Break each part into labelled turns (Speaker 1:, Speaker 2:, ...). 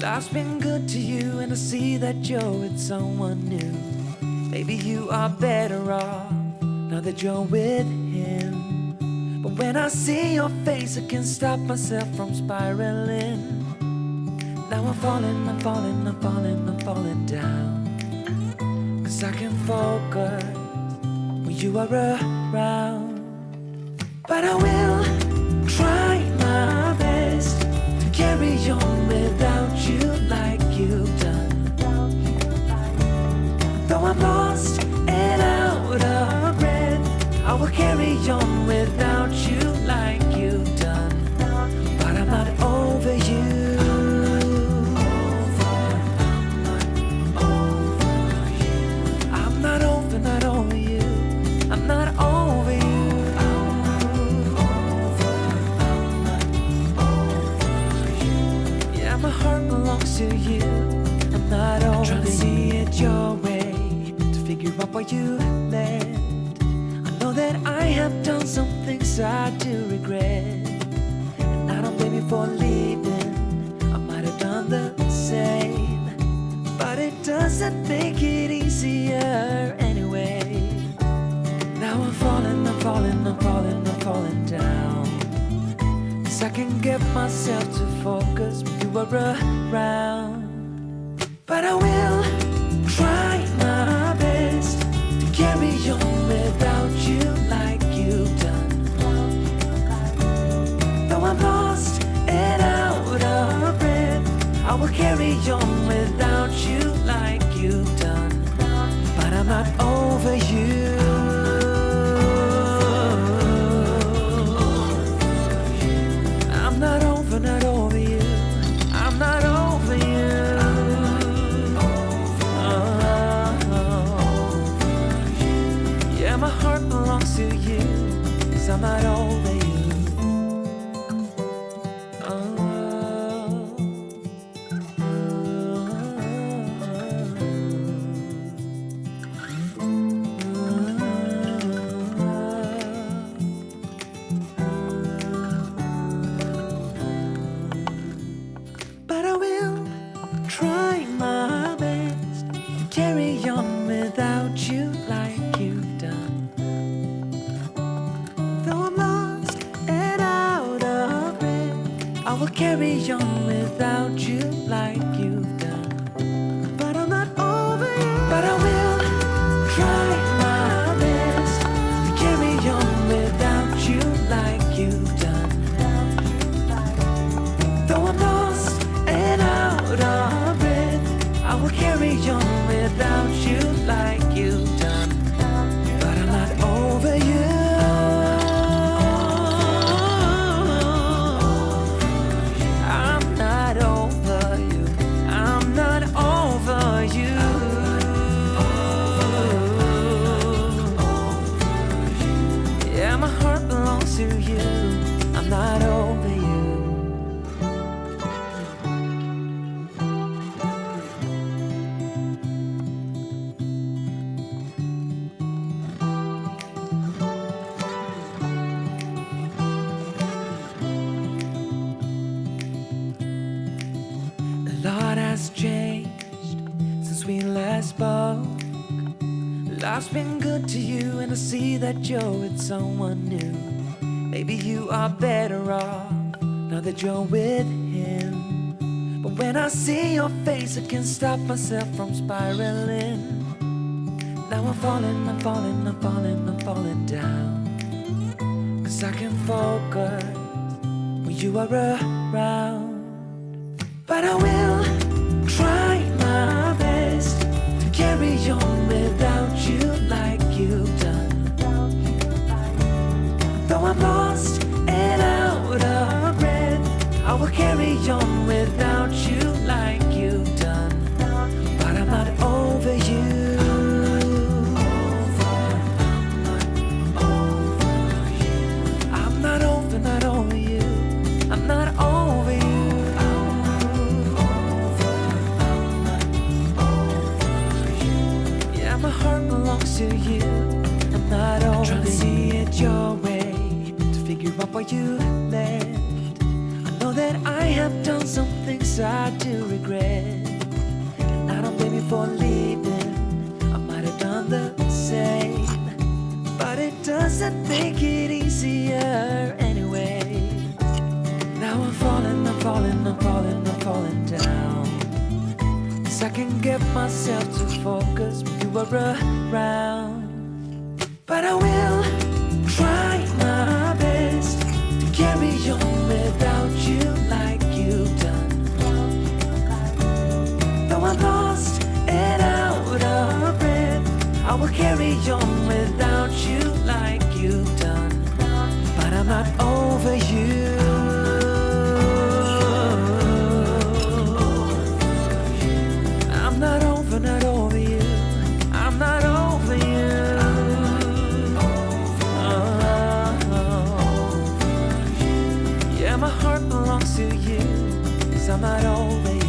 Speaker 1: Life's been good to you, and I see that you're with someone new. Maybe you are better off now that you're with him. But when I see your face, I can't stop myself from spiraling. Now I'm falling, I'm falling, I'm falling, I'm falling down. 'Cause I can focus when you are around. But I will try my best to carry on without you like you've done. Though I'm lost and out of breath, I will carry on without you like you've done. But I'm not over you. I'm not over you. I'm not over you. My heart belongs to you. I'm not over trying to see it your way, to figure out why you left. I know that I have done some things I do regret, and I don't blame you for leaving. I might have done the same, but it doesn't make it easier anyway. Now I'm falling, I'm falling, I'm falling, I'm falling down. I can get myself to focus when you are around. But I will try my best to carry on without you like you've done. Though I'm lost and out of breath, I will carry on without you like you've done. But I'm not over you. Not over you. I'm not over you. Yeah, my heart belongs to you, 'cause I'm not over you. Try my best to carry on without you like you've done. Though I'm lost and out of breath, I will carry on without you like you've done. But I'm not over you. But I will try my best to carry on without you like you've done. Though I'm lost and out of breath, I will carry on without you like you've done. But I'm not over you. I'm not over you. I'm not over you. Yeah, my heart belongs to you. I'm not over you. A lot has changed since we last spoke. Life's been good to you, and I see that you're with someone new. Maybe you are better off now that you're with him. But when I see your face, I can't stop myself from spiraling. Now I'm falling, I'm falling, I'm falling, I'm falling down. 'Cause I can focus when you are around. But I will try my best to carry on without you like you've done. Though I'm lost and out of breath, I will carry on without you like you've done. But I'm not over you. I'm not over you. I'm not over you. My heart belongs to you. I'm not over trying to see it your way, to figure out why you left. I know that I have done something things I do regret. And I don't blame you for leaving, I might have done the same. But it doesn't make it easier anyway. Now I'm falling, I'm falling, I'm falling, I'm falling down. 'Cause I can get myself to focus when you are around. But I will try my best to carry on without you like you've done. Though I'm lost and out of breath, I will carry on without you like you've done. But I'm not over you. I'm not over you. I'm not over you. Yeah, my heart belongs to you, 'cause I'm not over you.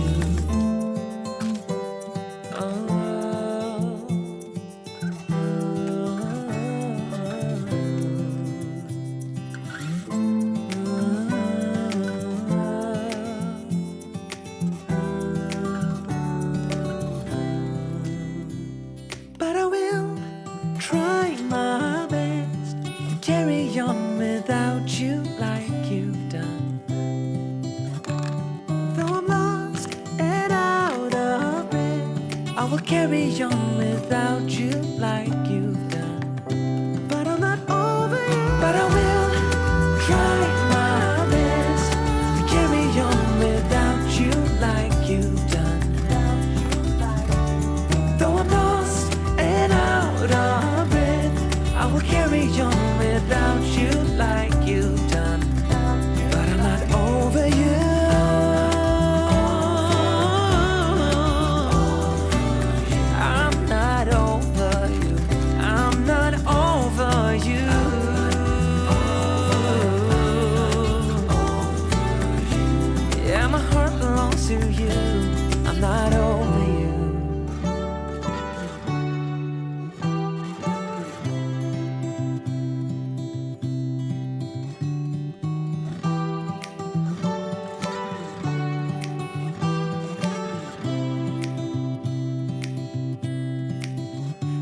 Speaker 1: Try my best to carry on without you like you've done. Though I'm lost and out of breath, I will carry on without you like you've done. But I'm not over you. But I will try my best to carry on without you like you've done. Though I'm lost and out of breath, I will carry on without you like you've done. But I'm not over you. I'm not over you. I'm not over you. Yeah, my heart belongs to you. I'm not over you.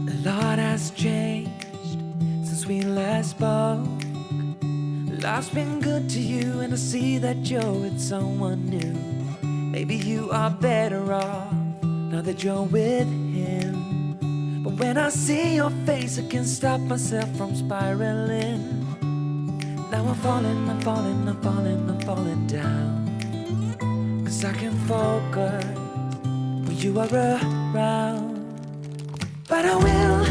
Speaker 1: A lot has changed since we last spoke. Life's been good to you, and I see that you're with someone new. Maybe you are better off now that you're with him. But when I see your face, I can't stop myself from spiraling. Now I'm falling, I'm falling, I'm falling, I'm falling down. 'Cause I can focus when you are around. But I will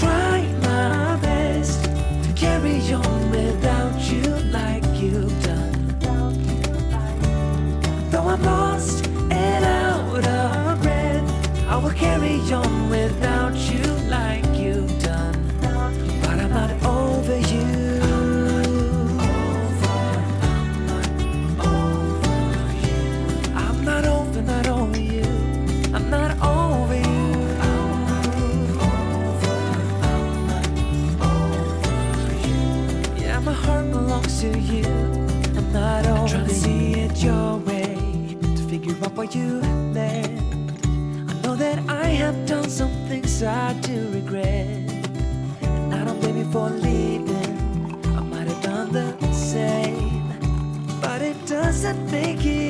Speaker 1: try my best to carry on without you like you've done. Though I'm lost and out of breath, I will carry on without you like you've done. But I'm not over you. I'm not over you. I'm not over you. My heart belongs to you. I'm not over trying to see it your way, to figure out why you left. I know that I have done some things I do regret. And I don't blame you for leaving, I might have done the same. But it doesn't make it